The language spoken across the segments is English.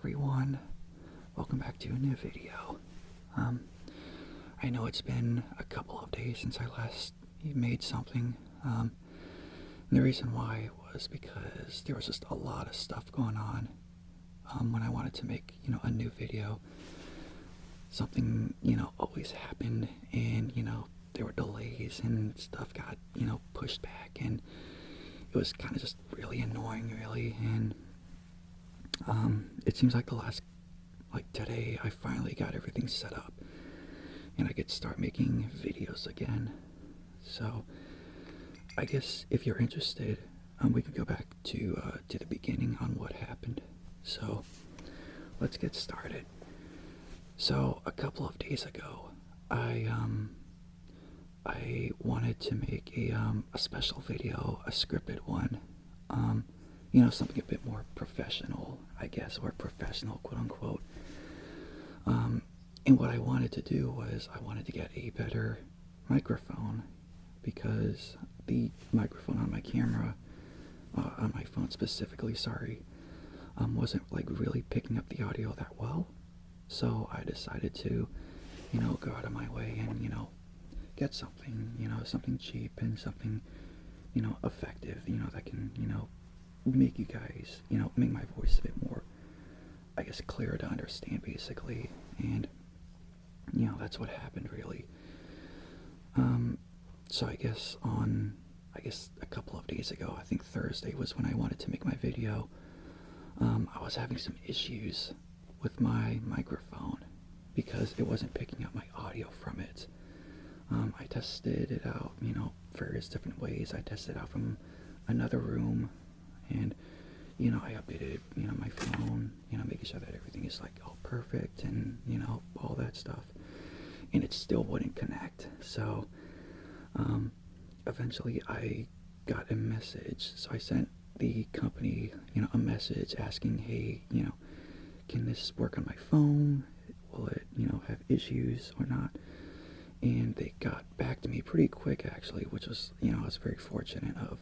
everyone, welcome back to a new video. I know it's been a couple of days since I last made something. And the reason why was because there was just a lot of stuff going on when I wanted to make, a new video. Something, always happened, and, there were delays and stuff got, pushed back, and it was kind of just really annoying, really. And it seems like today I finally got everything set up and I could start making videos again. So I guess if you're interested, we could go back to the beginning on what happened. So let's get started. So a couple of days ago, I wanted to make a special video, a scripted one. Something a bit more professional, I guess, or professional, quote unquote. And what I wanted to do was I wanted to get a better microphone, because the microphone on my camera, on my phone specifically, wasn't really picking up the audio that well. So I decided to, go out of my way and, get something, something cheap and something, effective, that can, make you guys, make my voice a bit more, I guess, clearer to understand, basically. And, that's what happened, really. So I guess a couple of days ago, I think Thursday was when I wanted to make my video. I was having some issues with my microphone because it wasn't picking up my audio from it. I tested it out, various different ways. I tested it out from another room, and, I updated, my phone, making sure that everything is all perfect and, all that stuff. And it still wouldn't connect. So, eventually I got a message. So I sent the company, a message asking, hey, can this work on my phone? Will it, have issues or not? And they got back to me pretty quick, actually, which was, I was very fortunate of.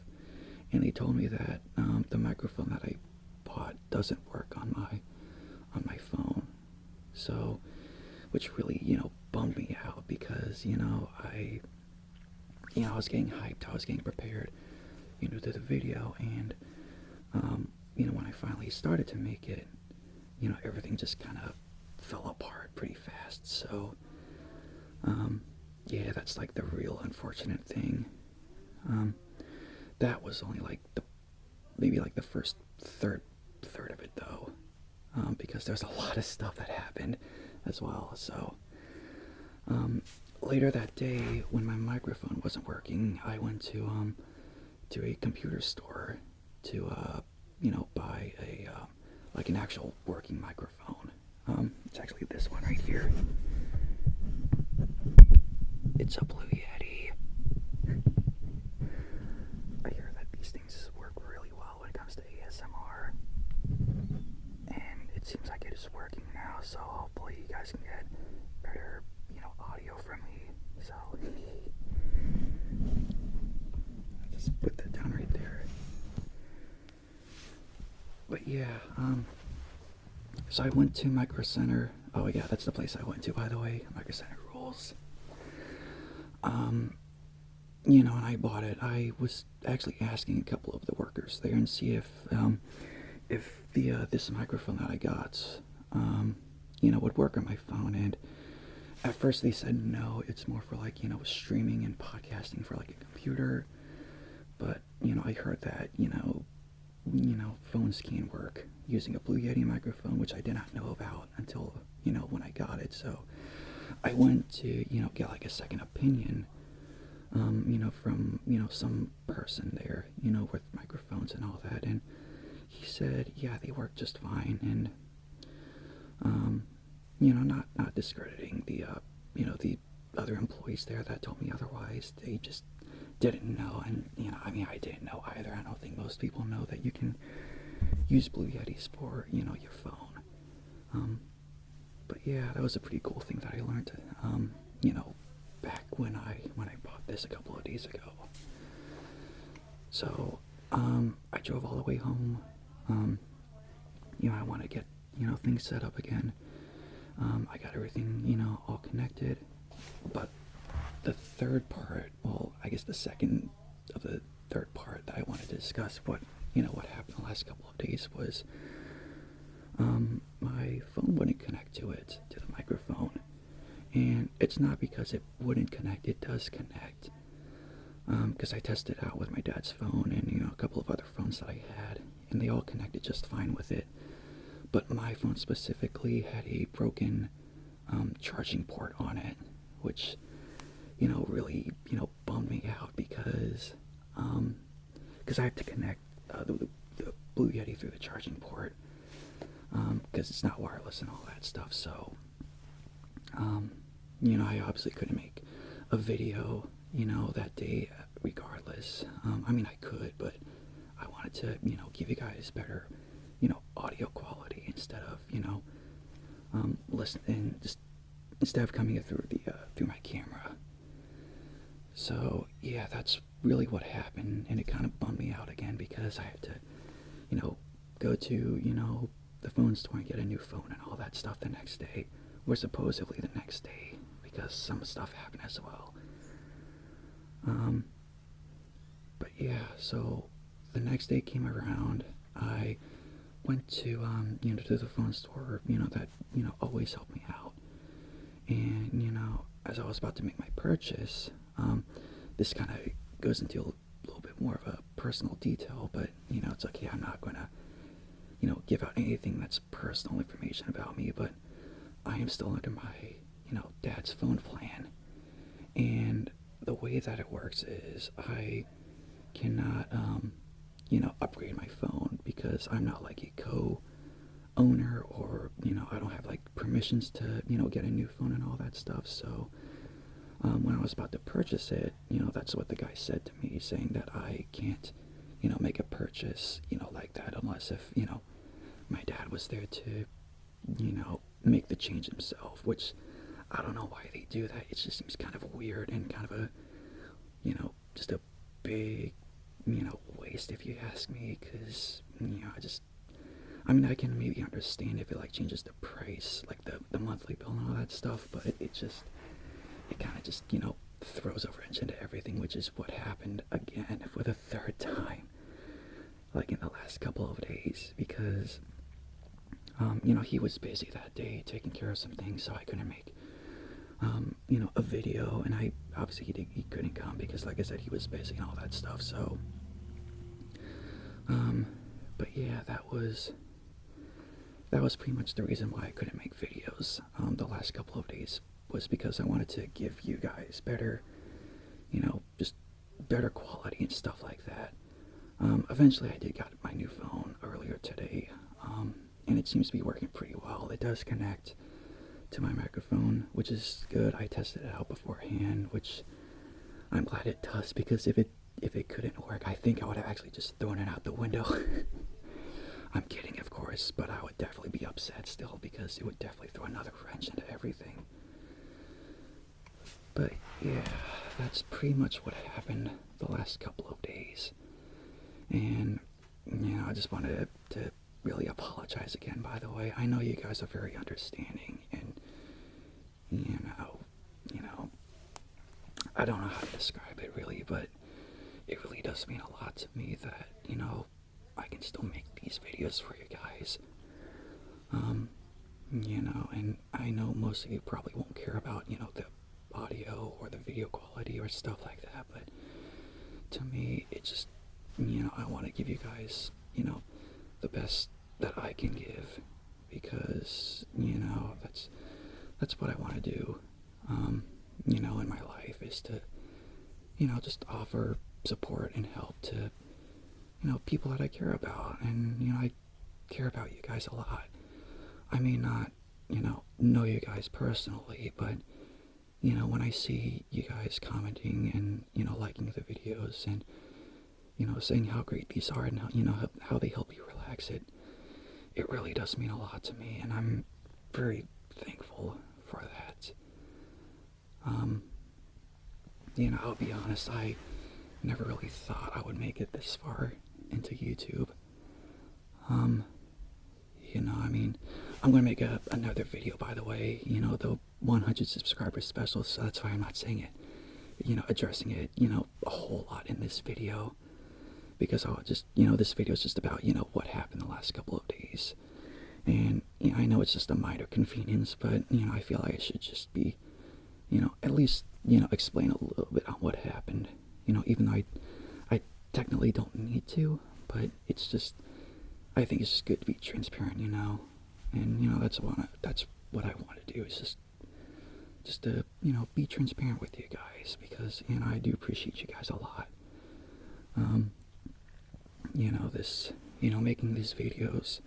And they told me that the microphone that I bought doesn't work on my phone. So, which really, bummed me out, because, I was getting hyped, I was getting prepared, to the video, and, when I finally started to make it, everything just kind of fell apart pretty fast. So, yeah, that's the real unfortunate thing. That was only maybe the first third of it, though, because there's a lot of stuff that happened as well. So, later that day, when my microphone wasn't working, I went to a computer store to buy an actual working microphone. It's actually this one right here. It's a Blue Yeti. I hear that these things work really well when it comes to ASMR, and it seems like it is working now, so hopefully you guys can get better, audio from me. So, I'll just put that down right there. But yeah, so I went to Micro Center. Oh yeah, that's the place I went to, by the way. Micro Center rules. And I bought it. I was actually asking a couple of the workers there and see if this microphone that I got, would work on my phone. And at first they said no, it's more for streaming and podcasting for a computer. But, I heard that, phones can work using a Blue Yeti microphone, which I did not know about until, when I got it. So I went to, get a second opinion, from, some person there, with microphones and all that. And he said, yeah, they work just fine. And, not discrediting the, the other employees there that told me otherwise. They just didn't know. And, I didn't know either. I don't think most people know that you can use Blue Yetis for, your phone. But yeah, that was a pretty cool thing that I learned, back when I bought this a couple of days ago. So, I drove all the way home. I want to get, things set up again. I got everything, all connected. But the third part, well, I guess the second of the third part that I wanted to discuss, what happened the last couple of days was, my phone wouldn't connect to the microphone. And it's not because it wouldn't connect, it does connect. Because I tested it out with my dad's phone and, a couple of other phones that I had, and they all connected just fine with it. But my phone specifically had a broken charging port on it, which, really, bummed me out because I have to connect the Blue Yeti through the charging port, because it's not wireless and all that stuff. So, I obviously couldn't make a video, that day regardless. I could, but I wanted to, give you guys better, audio quality instead of, listening, just instead of coming through through my camera. So yeah, that's really what happened, and it kind of bummed me out again because I had to, go to, the phone store and get a new phone and all that stuff the next day, or supposedly the next day, because some stuff happened as well. But yeah, so the next day came around. I went to, to the phone store, that, always helped me out. And, as I was about to make my purchase, this kind of goes into a little bit more of a personal detail, but, it's okay, I'm not going to, give out anything that's personal information about me, but I am still under my, dad's phone plan. And the way that it works is I cannot, upgrade my phone because I'm not like a co-owner, or, I don't have like permissions to, get a new phone and all that stuff. So when I was about to purchase it, that's what the guy said to me, saying that I can't, make a purchase, like that unless if, my dad was there to, make the change himself, which I don't know why they do that. It just seems kind of weird and kind of a, just a big, waste if you ask me, because, I can maybe understand if it like changes the price, like the monthly bill and all that stuff, but it kind of just, throws a wrench into everything, which is what happened again for the third time, like in the last couple of days, because, he was busy that day taking care of some things, so I couldn't make, a video, and I obviously he couldn't come because, like I said, he was busy and all that stuff. So, but yeah, that was pretty much the reason why I couldn't make videos the last couple of days, was because I wanted to give you guys better, just better quality and stuff like that. Eventually, I did get my new phone earlier today, and it seems to be working pretty well. It does connect to my microphone, which is good. I tested it out beforehand, which I'm glad it does, because if it couldn't work, I think I would have actually just thrown it out the window. I'm kidding, of course, but I would definitely be upset still, because it would definitely throw another wrench into everything. But yeah, that's pretty much what happened the last couple of days. And, I just wanted to really apologize again, by the way. I know you guys are very understanding, and, I don't know how to describe it really, but it really does mean a lot to me that, I can still make these videos for you guys. And I know most of you probably won't care about, the audio or the video quality or stuff like that, but to me, it just, I want to give you guys, the best that I can give, because, that's what I want to do, in my life, is to, just offer support and help to, people that I care about. And, I care about you guys a lot. I may not, know you guys personally, but, when I see you guys commenting and, liking the videos and, saying how great these are and how they help you relax, it really does mean a lot to me, and I'm very thankful for that. I'll be honest, I never really thought I would make it this far into YouTube. I'm gonna make another video, by the way, you know, the 100 subscriber special, so that's why I'm not saying it, you know, addressing it, you know, a whole lot in this video, because I'll just, you know, this video is just about, you know, what happened the last couple of days. And, you know, I know it's just a minor convenience, but, you know, I feel like I should just be, you know, at least, you know, explain a little bit on what happened. You know, even though I technically don't need to, but it's just, I think it's just good to be transparent, you know. And, you know, that's what I want to do, is just to, you know, be transparent with you guys, because, you know, I do appreciate you guys a lot. You know, you know, making these videos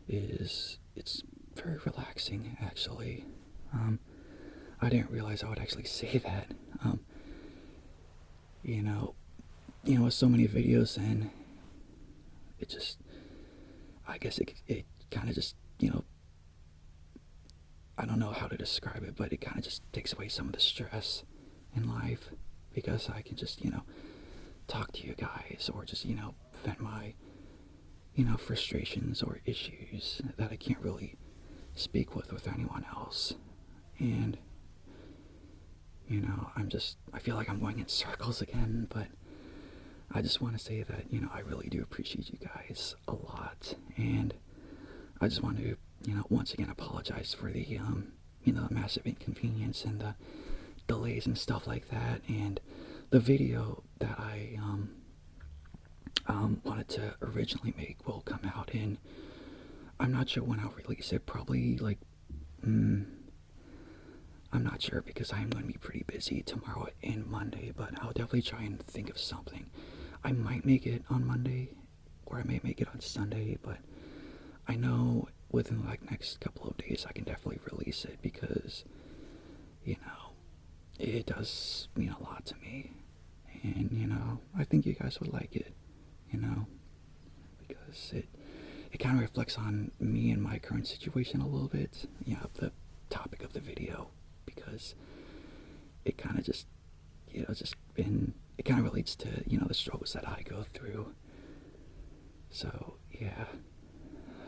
it's very relaxing, actually. I didn't realize I would actually say that. You know, with so many videos, and it just, I guess it kind of just, you know, I don't know how to describe it, but it kind of just takes away some of the stress in life, because I can just, you know, talk to you guys, or just, you know, vent my, you know, frustrations or issues that I can't really speak with anyone else. And, you know, I feel like I'm going in circles again, but I just want to say that, you know, I really do appreciate you guys a lot. And I just want to, you know, once again apologize for the, you know, the massive inconvenience and the delays and stuff like that. And the video that I, wanted to originally make will come out in, I'm not sure when I'll release it, probably like, I'm not sure, because I am going to be pretty busy tomorrow and Monday, but I'll definitely try and think of something. I might make it on Monday, or I may make it on Sunday, but I know within like next couple of days I can definitely release it, because, you know, it does mean a lot to me. And, you know, I think you guys would like it, you know, because it kind of reflects on me and my current situation a little bit, you know, the topic of the video, because it kind of just, you know, it kind of relates to, you know, the struggles that I go through. So, yeah.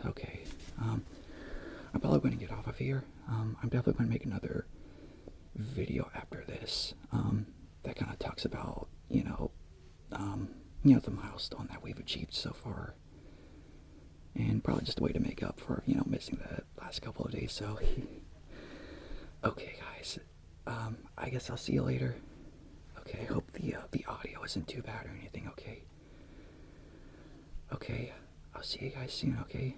Okay. I'm probably going to get off of here. I'm definitely going to make another video after this, that kind of talks about, you know, the milestone that we've achieved so far, and probably just a way to make up for, you know, missing the last couple of days. So, okay, guys, I guess I'll see you later. Okay, I hope the audio isn't too bad or anything. Okay, I'll see you guys soon. Okay.